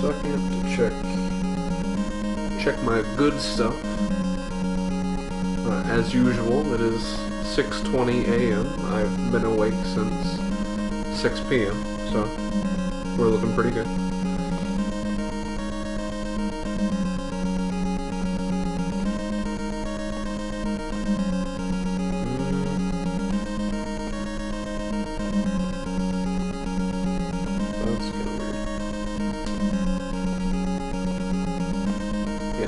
second to check my good stuff. As usual, it is 6:20 a.m. I've been awake since 6 p.m., so we're looking pretty good.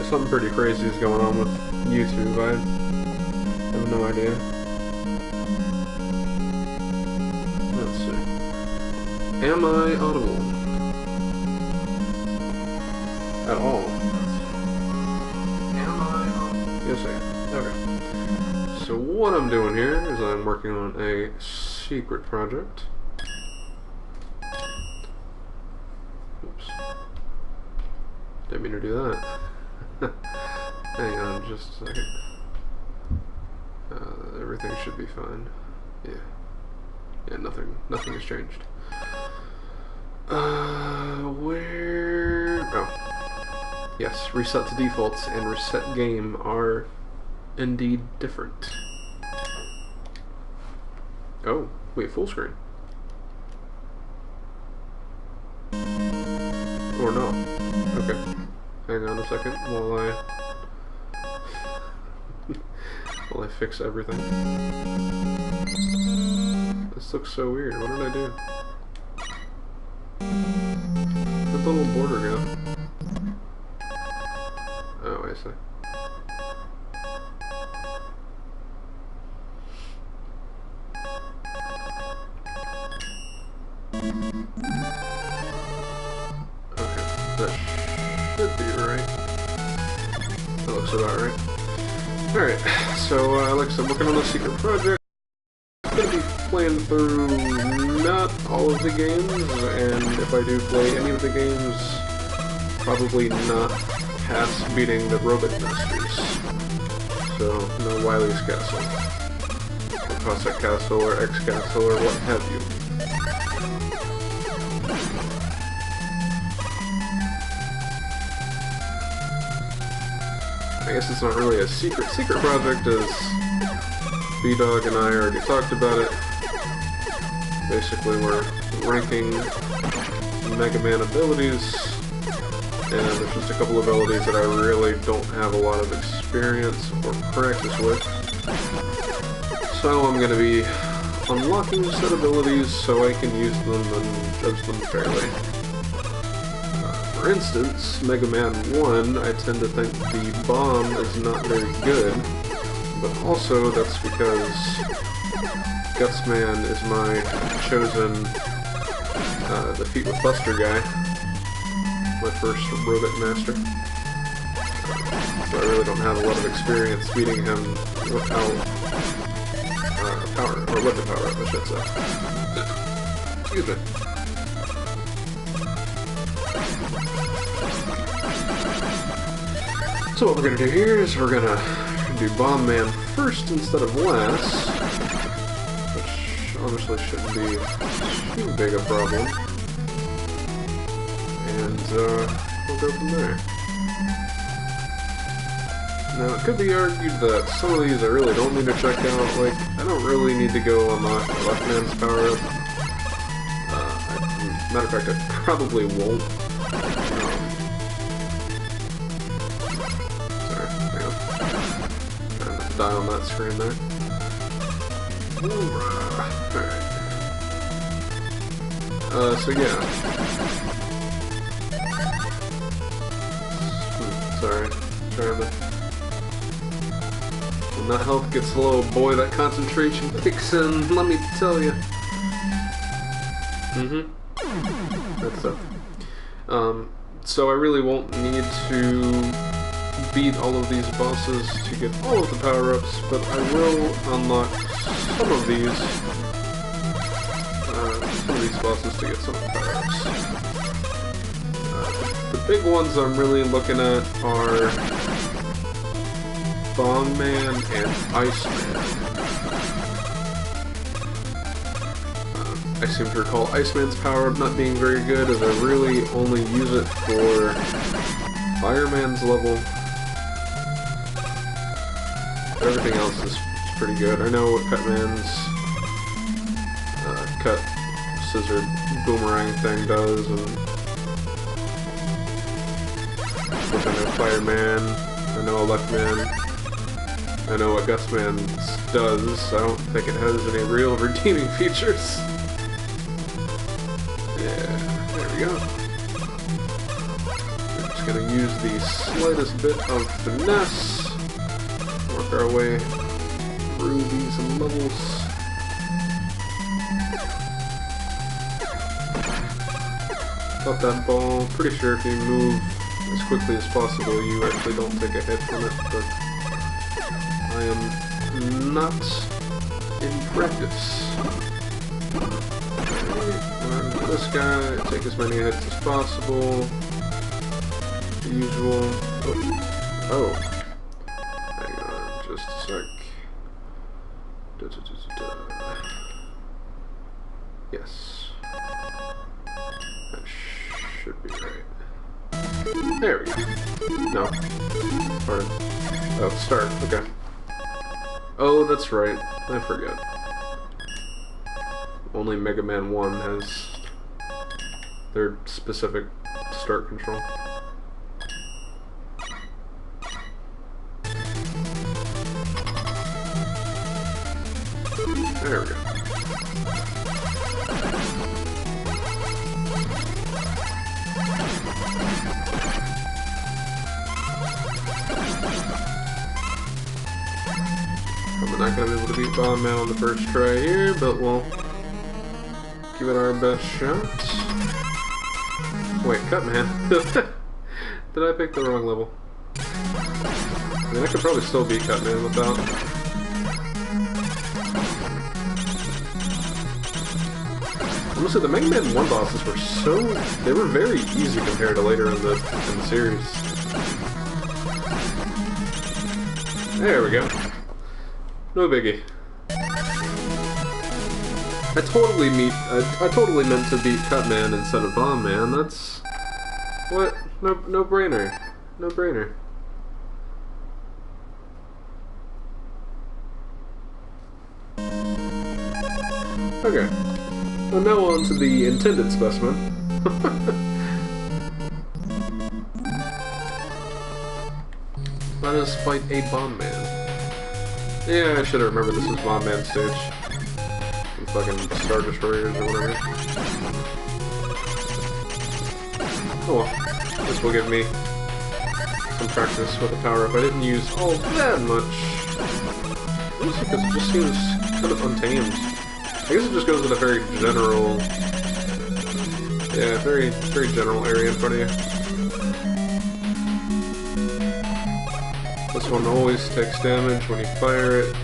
Something pretty crazy is going on with YouTube. I have no idea. Let's see. Am I audible? At all? Am I audible? Yes, I am. Okay. So what I'm doing here is I'm working on a secret project. Oops. Didn't mean to do that. Hang on just a second. Everything should be fine. Yeah, nothing has changed. Where... Oh. Yes, reset to defaults and reset game are indeed different. Oh, wait, full screen. Or no. Okay. Hang on a second while I fix everything. This looks so weird. What did I do? Where'd the little border go? Oh, I see. Okay, that should be right. That looks about right. Alright, so like I said, I'm working on a secret project. I'm going to be playing through not all of the games, and if I do play any of the games, probably not past beating the Robot Masters. So, no Wily's Castle, or Cossack Castle, or X Castle, or what have you. I guess it's not really a secret project, as B-Dog and I already talked about it. Basically, we're ranking Mega Man abilities, and there's just a couple of abilities that I really don't have a lot of experience or practice with. So I'm going to be unlocking said abilities so I can use them and judge them fairly. For instance, Mega Man 1, I tend to think the bomb is not very good, but also that's because Gutsman is my chosen defeat with Buster guy, my first Robot Master. So I really don't have a lot of experience beating him without power, or with the power up, I should say. Excuse me. So what we're going to do here is we're going to do Bomb Man first instead of last, which honestly shouldn't be too big a problem, and we'll go from there. Now it could be argued that some of these I really don't need to check out, like I don't really need to go unlock Left Man's power up. Matter of fact, I probably won't. Die on that screen there. Alright. So yeah. Sorry. Trying to... When that health gets low, boy, that concentration kicks in, let me tell you. That's tough. So I really won't need to beat all of these bosses to get all of the power-ups, but I will unlock some of these bosses to get some of the power-ups. The big ones I'm really looking at are Bomb Man and Ice Man. I seem to recall Iceman's power-up not being very good, as I really only use it for Fireman's level. Everything else is pretty good. I know what Cutman's cut scissor boomerang thing does, and I know Fireman, I know Electman, I know what Gusman's does. I don't think it has any real redeeming features. Yeah, there we go. We're just gonna use the slightest bit of finesse, work our way through these levels. Got that ball. Pretty sure if you move as quickly as possible, you actually don't take a hit from it, but I am not in practice. This guy, take as many hits as possible. The usual. Oh. Hang on, just a sec. Yes. That should be right. There we go. No. Pardon. Oh, start. Okay. Oh, that's right. I forget. Only Mega Man 1 has their specific start control. There we go. I'm not going to be able to beat Bomb Man on the first try here, but we'll give it our best shot. Wait, Cutman. Did I pick the wrong level? I mean, I could probably still beat Cutman without. Honestly, the Mega Man 1 bosses were they were very easy compared to later in the series. There we go. No biggie. I totally meant to beat Cutman instead of Bomb Man. That's what? No brainer. No brainer. Okay. Well, now on to the intended specimen. Let us fight a Bomb Man. Yeah, I should have remembered this was Bomb Man stage. Some fucking Star Destroyers or whatever. Oh well. This will give me some practice with the power-up. I didn't use all that much. Mostly because it just seems kind of untamed. I guess it just goes in a very general... Yeah, very general area in front of you. This one always takes damage when you fire it,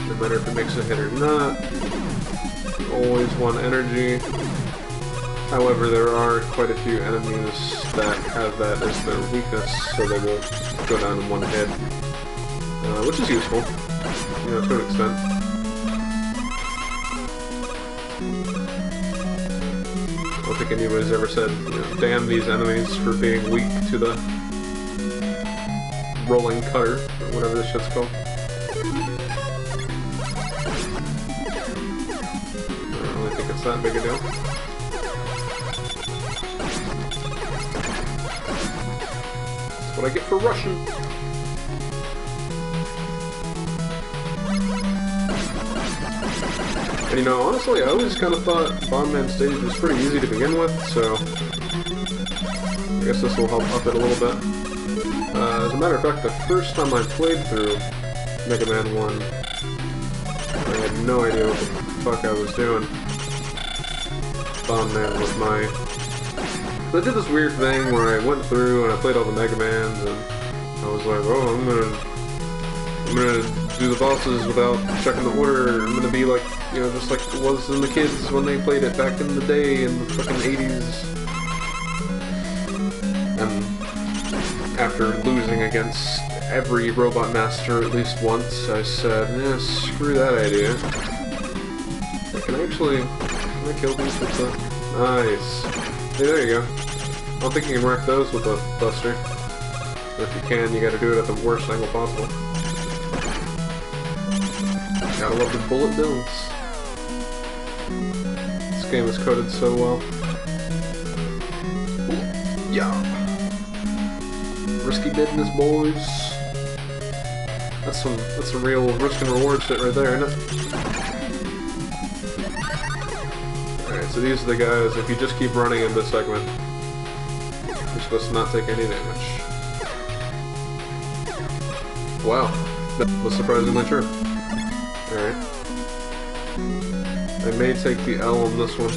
no matter if it makes a hit or not. Always 1 energy. However, there are quite a few enemies that have that as their weakness, so they will go down in 1 hit. Which is useful, you know, to an extent. I don't think anybody's ever said, you know, damn these enemies for being weak to the rolling cutter, or whatever this shit's called. I don't really think it's that big a deal. That's what I get for rushing. And you know, honestly, I always kind of thought Bomb Man stage was pretty easy to begin with, so I guess this will help up it a little bit. As a matter of fact, the first time I played through Mega Man 1, I had no idea what the fuck I was doing. Bomb Man was my... I did this weird thing where I went through and I played all the Mega Mans, and I was like, oh, I'm gonna do the bosses without checking the order. I'm gonna be like, you know, just like it was in the kids when they played it back in the day in the fucking 80s. And after losing against every Robot Master at least once, I said, yeah, screw that idea. I can actually Can I kill these with the... Nice. Hey, there you go. I don't think you can wreck those with a buster. But if you can, you gotta do it at the worst angle possible. Gotta love the bullet bills. This game is coded so well. Ooh, yeah. Risky business, boys. That's some real risk and reward shit right there, isn't it? Alright, so these are the guys, if you just keep running in this segment, you're supposed to not take any damage. Wow, that was surprisingly true. Alright. I may take the L on this one.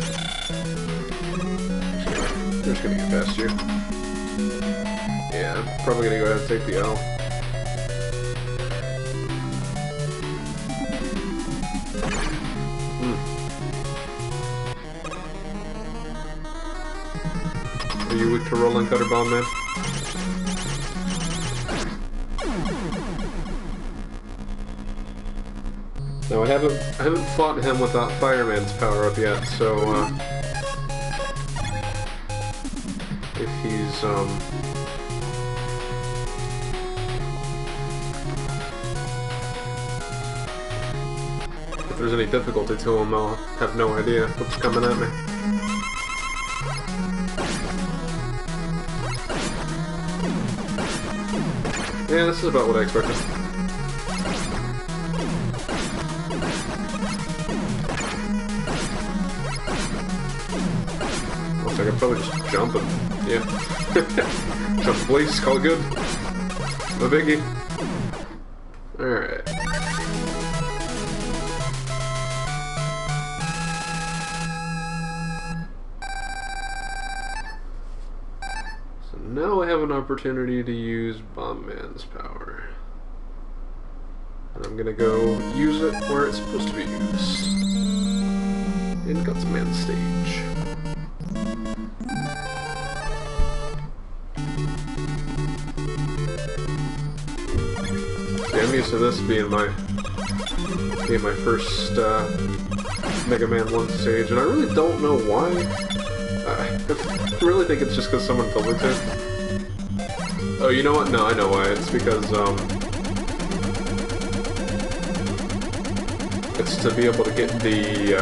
I'm just gonna get past you. Yeah, I'm probably gonna go ahead and take the L. Are you weak to rolling cutter bomb, man? No, I haven't fought him without Fireman's power up yet, so if he's if there's any difficulty to him, I'll have no idea what's coming at me. Yeah, this is about what I expected. Looks like I'm probably just jumping. Yeah. Jump please, call it good. No biggie. Alright. So now I have an opportunity to use Bomb Man's power. And I'm gonna go use it where it's supposed to be used. In Gutsman stage. Yeah, I'm used to this being my first Mega Man 1 stage, and I really don't know why. I really think it's just because someone told me to. Oh, you know what? No, I know why. It's because it's to be able to get the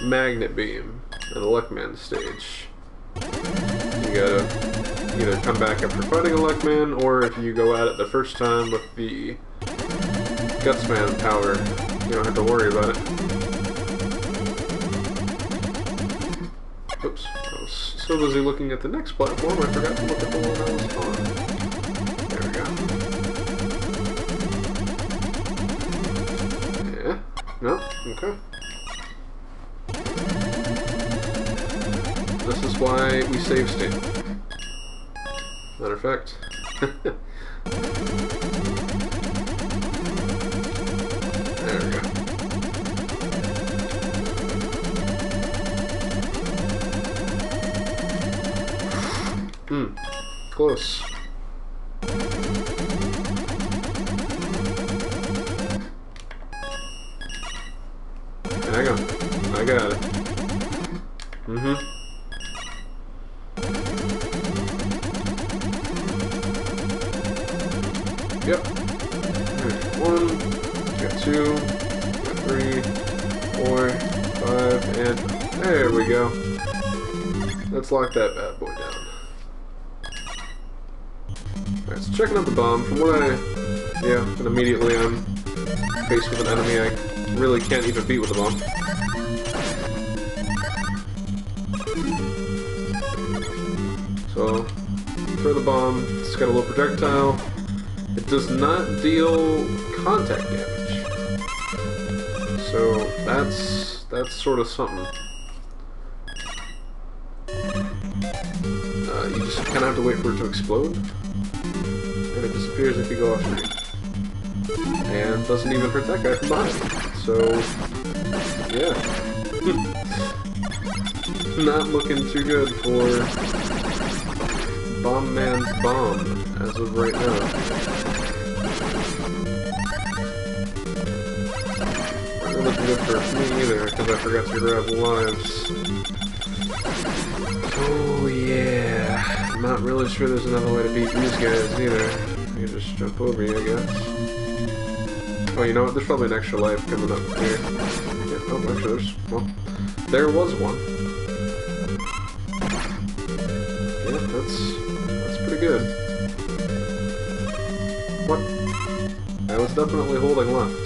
Magnet Beam in the Luckman stage. You gotta either come back after fighting a Luckman, or if you go at it the first time with the Gutsman power, you don't have to worry about it. Oops, I was so busy looking at the next platform, I forgot to look at the one I was on. There we go. Yeah? No? Okay. This is why we save state. Matter of fact. There we go. Close. Hang on. I got it. Yep. One, got two, got 3, 4, 5, and there we go. Let's lock that bad boy down. Alright, so checking out the bomb. From what and immediately I'm faced with an enemy I really can't even beat with a bomb. So, throw the bomb. It's got a little projectile. It does not deal contact damage. So that's sort of something. You just kind of have to wait for it to explode. And it disappears if you go off screen. And doesn't even hurt that guy from behind. So, yeah. Not looking too good for Bomb Man's bomb as of right now. Not looking good for me either, because I forgot to grab lives. Oh yeah. I'm not really sure there's another way to beat these guys either. You just jump over you, I guess. Oh, you know what? There's probably an extra life coming up here. Yeah, oh, actually, there's... Well, there was one. Yeah, that's pretty good. What? I was definitely holding left.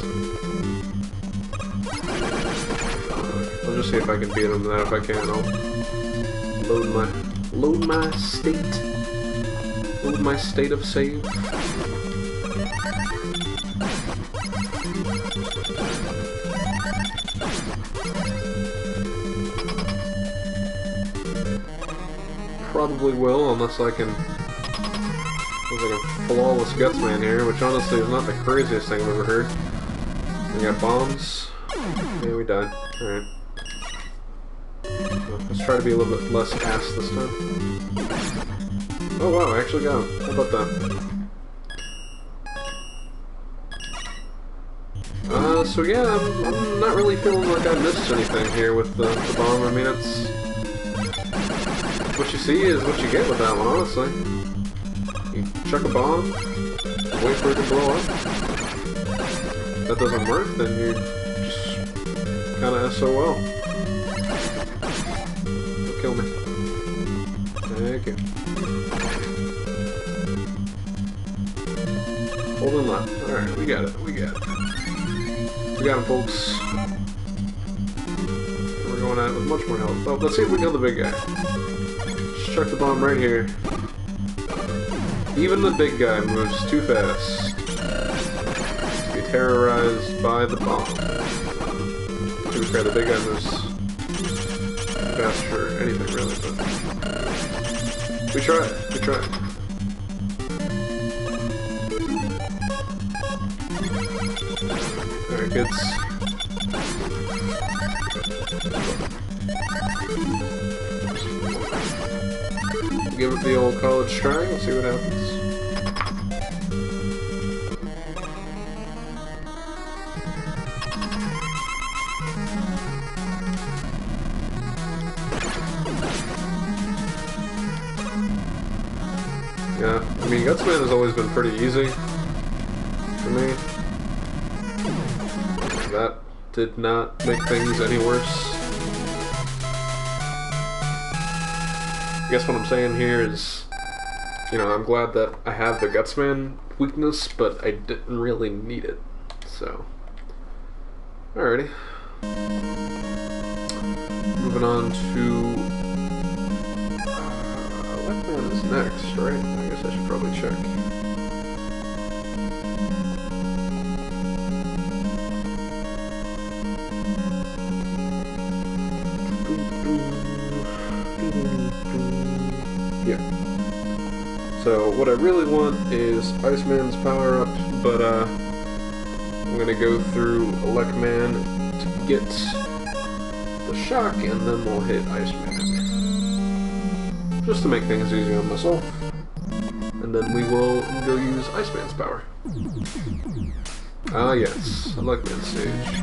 I'll just see if I can beat him. Then if I can, I'll load my state of save. Probably will, unless I can. Looks like a flawless Gutsman here, which honestly is not the craziest thing I've ever heard. We got bombs. Yeah, we died. Alright. Let's try to be a little bit less ass this time. Oh wow, I actually got him. How about that? So yeah, I'm not really feeling like I missed anything here with the bomb. I mean, it's... What you see is what you get with that one, honestly. You chuck a bomb, wait for it to blow up. If that doesn't work, then you're just kinda SOL. Don't kill me. Thank you. Holding left. Alright, we got it. We got it. We got him, folks. We're going at it with much more health. Oh, let's see if we kill the big guy. Just chuck the bomb right here. Even the big guy moves too fast to be terrorized by the bomb. To be fair, the big guy moves too fast for anything really, but we tried. We tried. Alright, kids. Give it the old college try and see what happens. Yeah, I mean, Gutsman has always been pretty easy for me. That did not make things any worse. I guess what I'm saying here is, you know, I'm glad that I have the Gutsman weakness, but I didn't really need it. So, alrighty. Moving on to Livestream is next, right? I guess I should probably check. Yeah. So what I really want is Iceman's power up, but I'm gonna go through Elecman to get the shock, and then we'll hit Iceman. Just to make things easier on myself. And then we will go use Iceman's power. Ah yes, Elecman stage.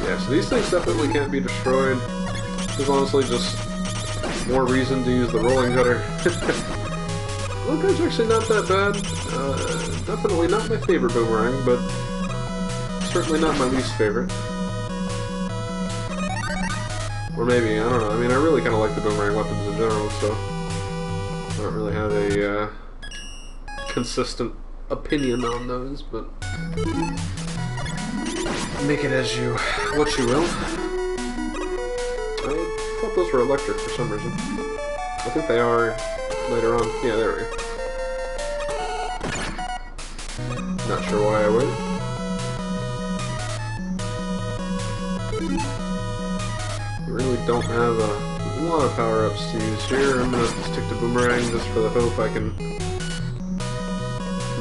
Yeah, so these things definitely can't be destroyed. There's honestly just more reason to use the rolling gutter. Well, that's actually not that bad. Definitely not my favorite boomerang, but certainly not my least favorite. Or maybe, I don't know. I mean, I really kind of like the boomerang weapons in general, so I don't really have a consistent opinion on those, but make it as you what you will. I thought those were electric for some reason. I think they are later on. Yeah, there we go. Not sure why I waited. I really don't have a lot of power-ups to use here. I'm gonna stick to boomerang just for the hope I can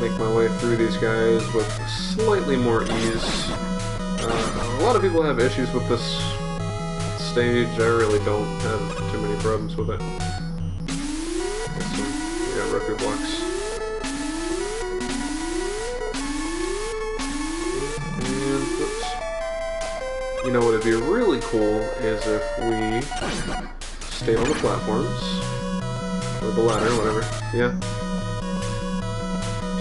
make my way through these guys with slightly more ease. A lot of people have issues with this stage. I really don't have too many problems with it. We got rugby blocks. And, whoops. you know what would be really cool is if we stayed on the platforms. Or the ladder, whatever. Yeah.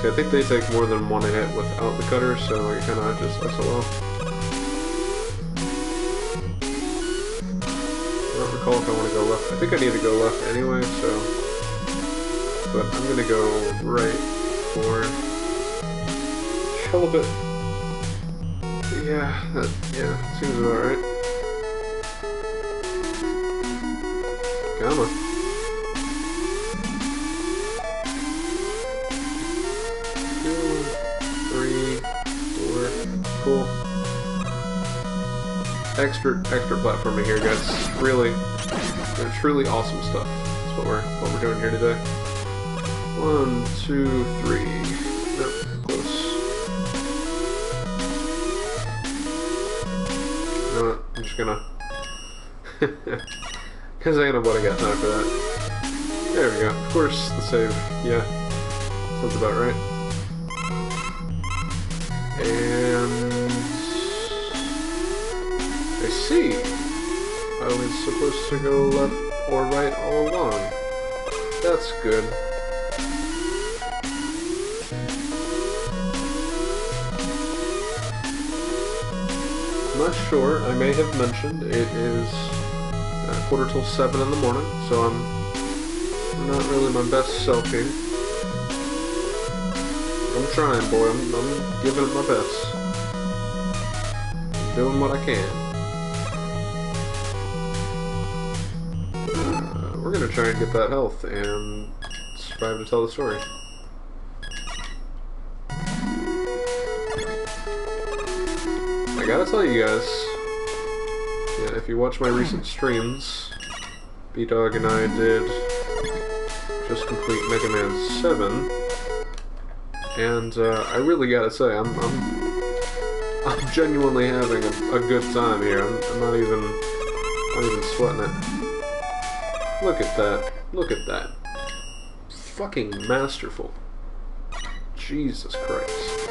See, I think they take more than one hit without the cutter, so I kinda just SOL. I don't recall if I want to go left. I think I need to go left anyway, so... But I'm gonna go right for... Halibut. Yeah, that seems about right. Come on. 2, 3, 4. Cool. Extra platforming here, guys. Really, truly awesome stuff. That's what we're doing here today. 1, 2, 3. Nope, close. You know what? I'm just gonna. Because I got time for that. There we go. Of course, the save. Yeah, sounds about right. And I see. I was supposed to go left or right all along. That's good. I'm not sure. I may have mentioned it is 7:15 in the morning, so I'm not really my best self here. I'm trying, boy. I'm giving it my best. I'm doing what I can. We're gonna try and get that health and survive to tell the story. I gotta tell you guys, yeah, if you watch my recent streams, B-Dog and I did just complete Mega Man 7, and I really gotta say, I'm genuinely having a good time here. I'm not even sweating it. Look at that. Look at that. Fucking masterful. Jesus Christ.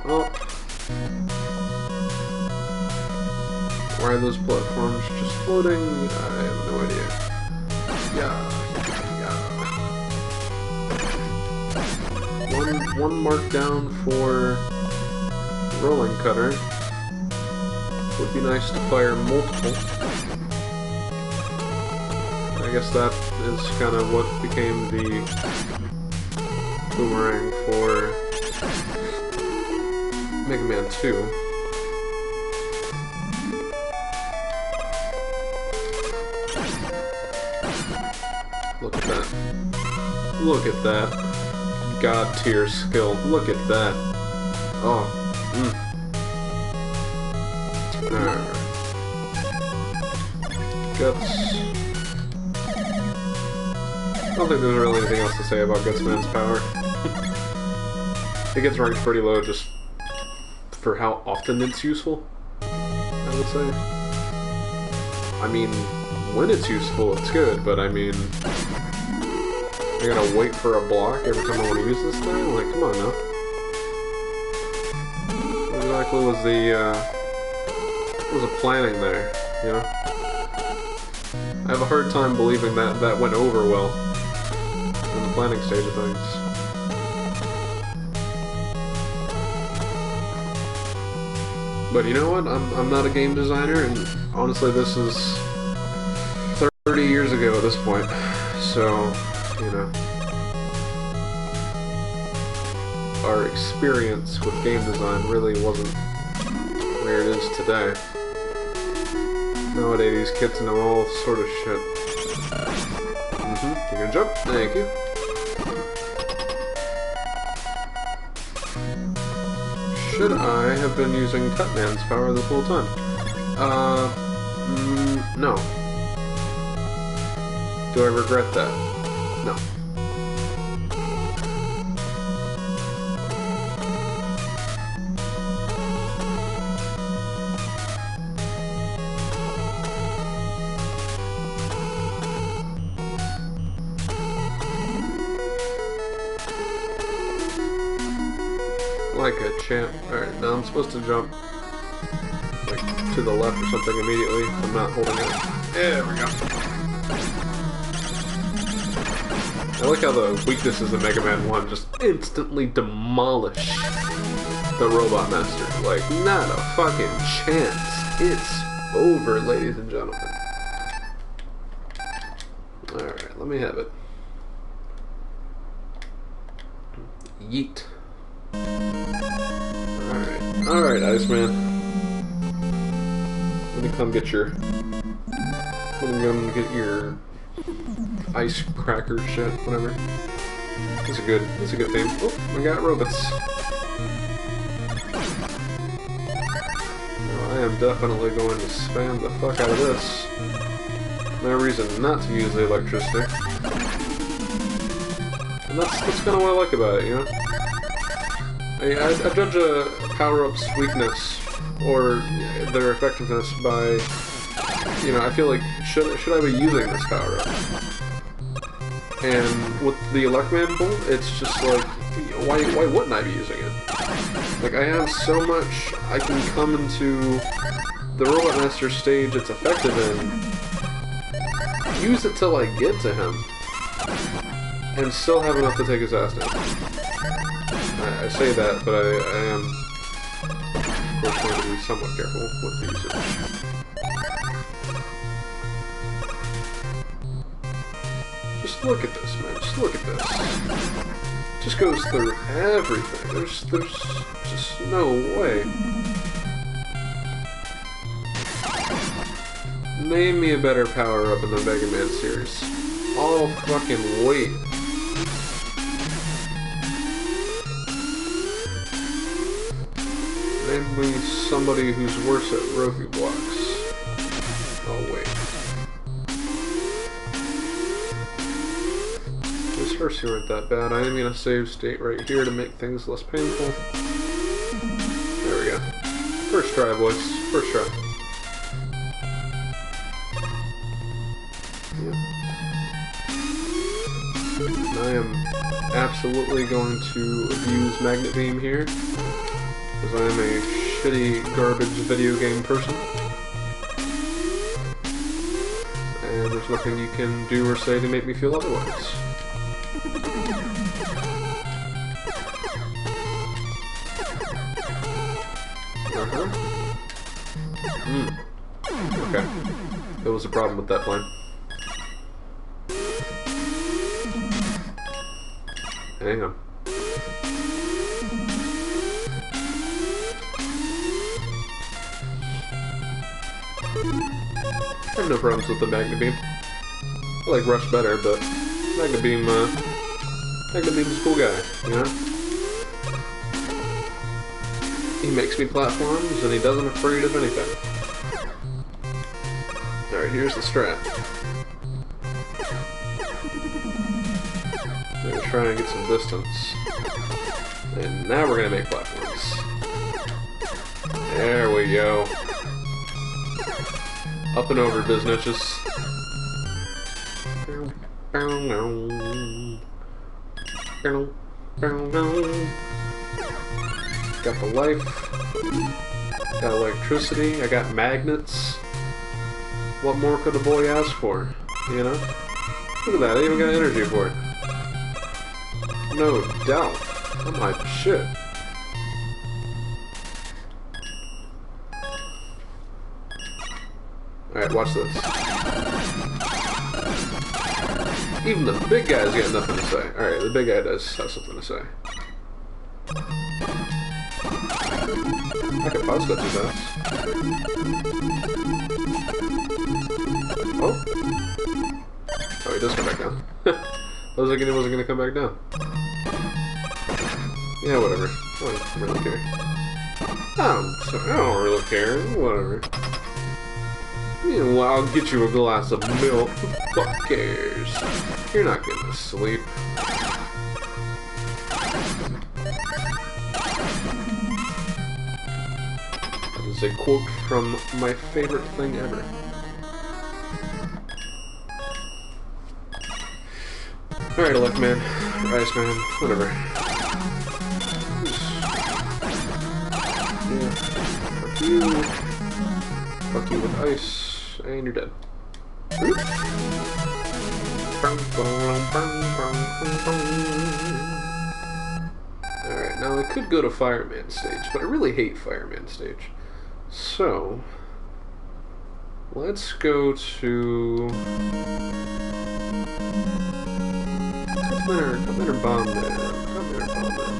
Going up. Why are those platforms just floating? I have no idea. Yeah. One mark down for rolling cutter. Would be nice to fire multiple. I guess that is kind of what became the boomerang for Mega Man 2. Look at that. Look at that. God tier skill. Look at that. Oh. Alright. Guts. I don't think there's really anything else to say about Gutsman's power. It gets ranked pretty low just for how often it's useful, I would say. I mean, when it's useful, it's good, but I mean, I gotta wait for a block every time I want to use this thing? Like, come on now. What exactly was the planning there, you know? I have a hard time believing that that went over well in the planning stage of things. But you know what? I'm not a game designer, and honestly, this is 30 years ago at this point. So, you know, our experience with game design really wasn't where it is today. Nowadays, these kids know all sort of shit. You're gonna jump? Thank you. Should I have been using Cutman's power this whole time? No. Do I regret that? No. Like a champ. Alright, now I'm supposed to jump to the left or something immediately. I'm not holding it. There we go. I like how the weaknesses of Mega Man 1 just instantly demolish the Robot Master. Like, not a fucking chance. It's over, ladies and gentlemen. Alright, let me have it. Yeet. Alright, Iceman. Let me come get your... ice cracker shit, whatever. That's a good theme. Oh, we got robots. Well, I am definitely going to spam the fuck out of this. No reason not to use the electricity. And that's kind of what I like about it, you know? I judge a power-up's weakness, or their effectiveness by, you know, I feel like, should I be using this power-up? And with the Electman Bolt, it's just like, why wouldn't I be using it? Like, I have so much I can come into the Robot Master stage it's effective in, use it till I get to him, and still have enough to take his ass down. I say that, but I am, of course, going to be somewhat careful with the usage. Just look at this, man. Just look at this. Just goes through everything. There's just no way. Name me a better power-up in the Mega Man series. I'll fucking wait. Name me somebody who's worse at Rofi blocks. I'll wait. These first two aren't that bad. I am gonna save state right here to make things less painful. There we go. First try, boys. First try. Yep. I am absolutely going to abuse Magnet Beam here, because I am a shitty, garbage video game person. And there's nothing you can do or say to make me feel otherwise. Okay. There was a problem with that plan. Hang on. I have no problems with the Magnet Beam. I like Rush better, but Magnet Beam's a cool guy, you know? He makes me platforms, and he doesn't afraid of anything. Alright, here's the strat. We're gonna try and get some distance. And now we're gonna make platforms. There we go. Up and over, biznitches. Got the life. Got electricity. I got magnets. What more could a boy ask for? You know? Look at that, I even got energy for it. No doubt. I'm hyped as shit. Alright, watch this. Even the big guy's got nothing to say. Alright, the big guy does have something to say. I can pause that too fast. Oh? Oh, he does come back down. I was thinking he wasn't going to come back down. Yeah, whatever. I don't really care. I don't really care. Whatever. You know, I'll get you a glass of milk. Who the fuck cares? You're not getting to sleep. That is a quote from my favorite thing ever. Alright, Electman, or Iceman, whatever. Yeah, fuck you. fuck you with ice, and you're dead. Alright, now I could go to Fireman stage, but I really hate Fireman stage. So, let's go to... Come here, Bomb Man. Come here, Bomb Man.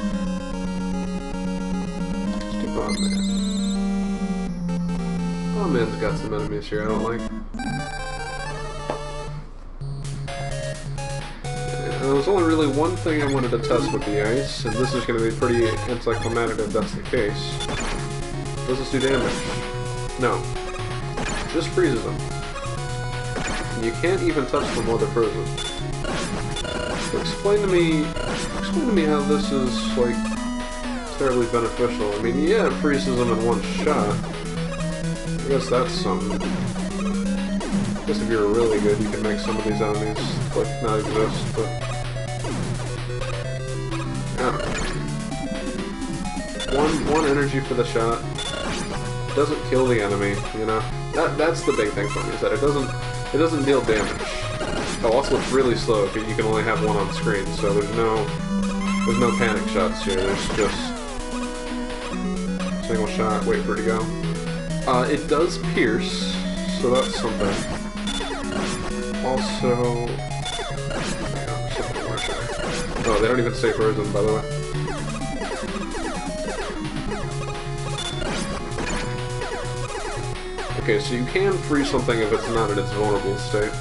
Let's do Bomb Man. Bomb Man's got some enemies here I don't like. There's only really one thing I wanted to test with the ice, and this is going to be pretty anticlimactic if that's the case. Does this do damage? No. Just freezes them. And you can't even touch them while they're frozen. So explain to me how this is, like, terribly beneficial. I mean, yeah, it freezes them in one shot. I guess that's something. I guess if you're really good, you can make some of these enemies, like, not exist, but... I don't know. One energy for the shot. Doesn't kill the enemy, you know? That's the big thing for me, is that it doesn't deal damage. Oh, also it's really slow, because you can only have one on screen, so there's no panic shots here, there's just... single shot, wait for it to go. It does pierce, so that's something. Also... Oh, they don't even stay frozen, by the way. Okay, so you can freeze something if it's not in its vulnerable state.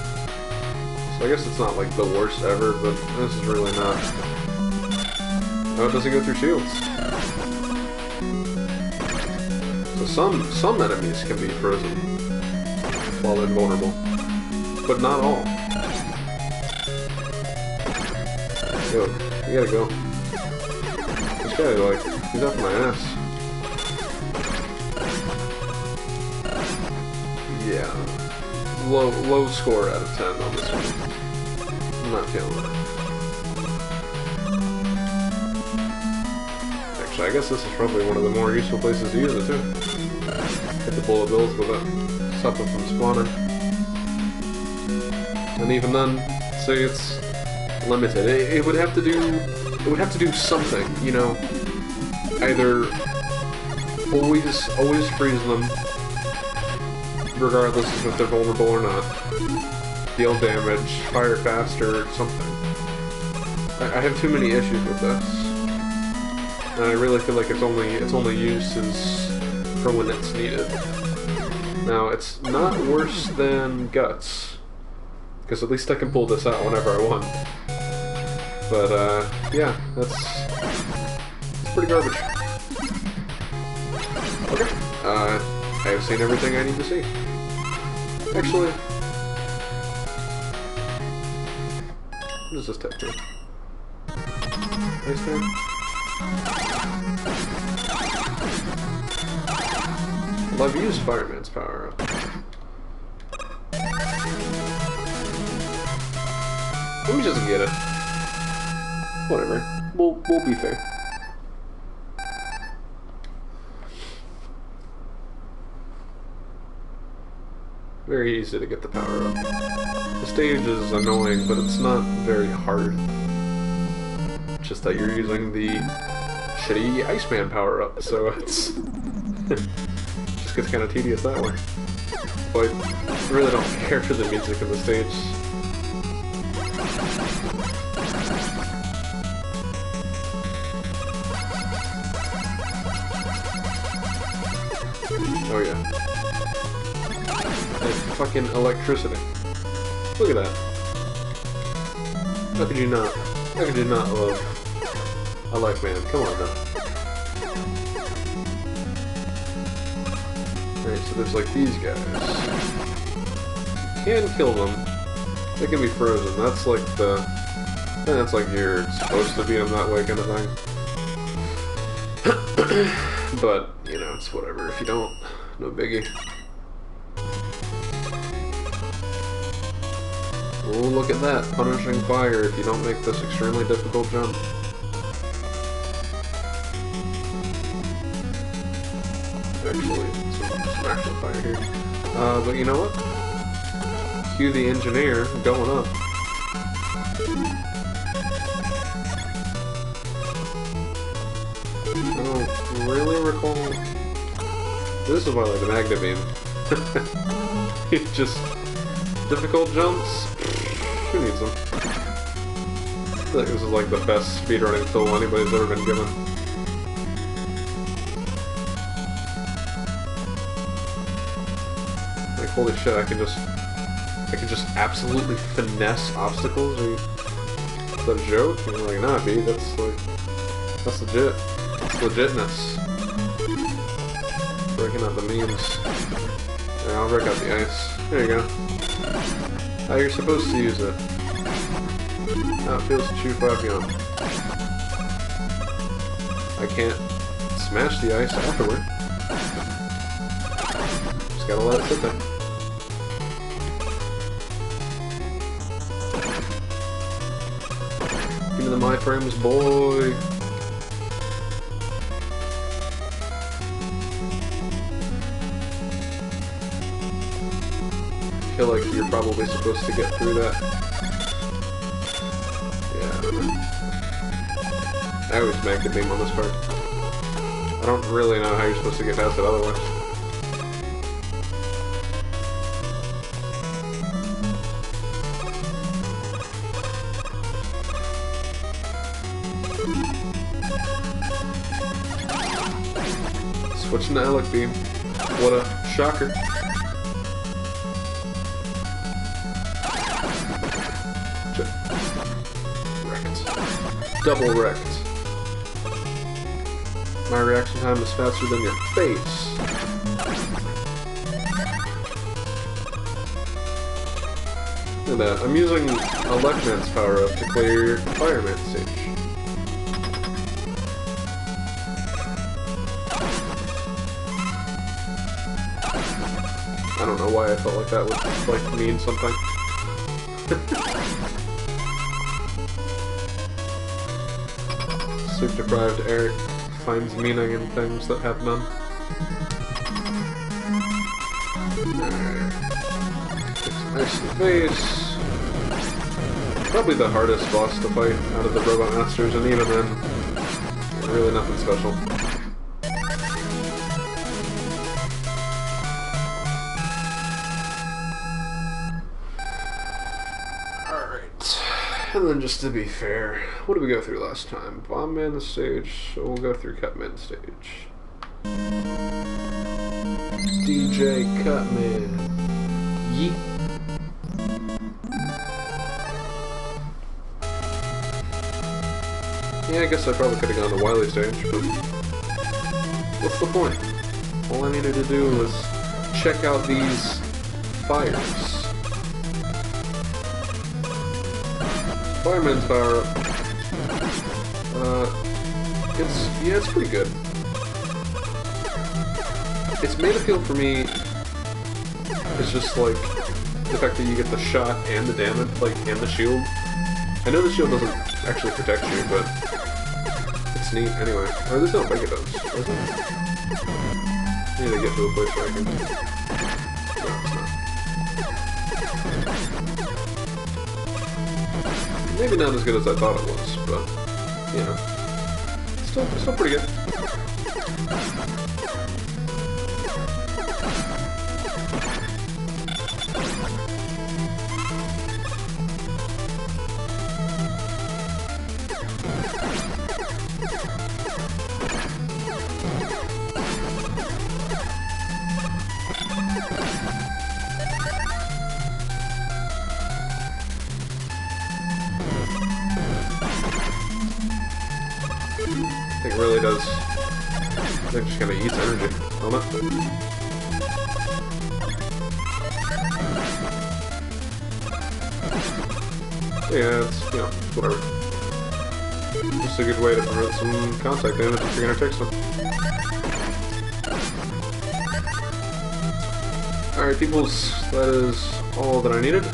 So I guess it's not like the worst ever, but this is really not. Oh, it doesn't go through shields. So some enemies can be frozen while invulnerable, but not all. Yo, you gotta go. This guy, like, he's up my ass. Yeah. Low score out of 10 on this one. I'm not feeling that. Actually, I guess this is probably one of the more useful places to use it, too. Hit the bullet bills with it. Stop it from spawning. And even then, say it's limited. It would have to do something, you know. Either always freeze them, regardless of if they're vulnerable or not. Deal damage, fire faster, something. I have too many issues with this, and I really feel like its only use is for when it's needed. Now, it's not worse than Guts, because at least I can pull this out whenever I want. But, yeah, it's pretty garbage. Okay, I have seen everything I need to see. Actually, what does this type do? Nice thing. Well, I've used Fireman's power up. Let me just get it. Whatever. We'll be fair. Very easy to get the power up. The stage is annoying, but it's not very hard. Just that you're using the shitty Iceman power up, so it's just gets kind of tedious that way. But I really don't care for the music of the stage. Oh yeah. Like fucking electricity. Look at that. How could you not? How could you not love a life man? Come on now. Alright, so there's like these guys. You can kill them. They can be frozen. That's like the... that's like you're supposed to beat them that way kind of thing. But, you know, it's whatever. If you don't, no biggie. Oh, look at that. Punishing fire if you don't make this extremely difficult jump. Actually, some actual fire here. But you know what? Cue the engineer going up. I don't really recall. This is why I like the Magna Beam. It's just difficult jumps. Who needs them? I feel like this is like the best speedrunning tool anybody's ever been given. Like holy shit, I can just absolutely finesse obstacles. Is that a joke? And you're like, nah, B, that's legit. It's legitness. Breaking out the memes. Yeah, I'll break out the ice. There you go. How you're supposed to use it. How it feels to chew 5 gum. I can't smash the ice afterward. Just gotta let it sit there. Give me the my frames, boy. I feel like you're probably supposed to get through that. Yeah, I don't know. I always make the beam on this part. I don't really know how you're supposed to get past it otherwise. Switching to Alec Beam. What a shocker. Double wrecked. My reaction time is faster than your face. Look at that. I'm using a Luckman's power-up to clear your Fireman stage. I don't know why I felt like that would like mean something. Sleep-deprived Eric finds meaning in things that have none. Nice in the face. Probably the hardest boss to fight out of the Robot Masters, and even then, really nothing special. And then just to be fair, what did we go through last time? Bomb Man stage, so we'll go through Cutman stage. DJ Cutman. Yeet. Yeah, I guess I probably could have gone to Wily stage, but what's the point? All I needed to do was check out these fires. Fireman's power up. It's pretty good. Its main appeal for me is just like the fact that you get the shot and the damage, like, and the shield. I know the shield doesn't actually protect you, but it's neat anyway. Or at least I don't think it does. Does it? I need to get to a place where I can. No, it's not. Maybe not as good as I thought it was, but, you know, still pretty good. It really does. It just kind of eats energy, don't it? Yeah, it's, you know, whatever. Just a good way to prevent some contact damage if you're gonna take some. Alright, peoples, that is all that I needed.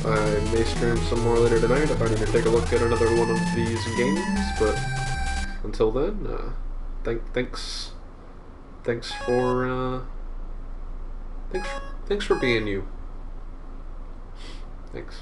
I may stream some more later tonight if I need to take a look at another one of these games, but until then, thanks for Thanks for being you. Thanks.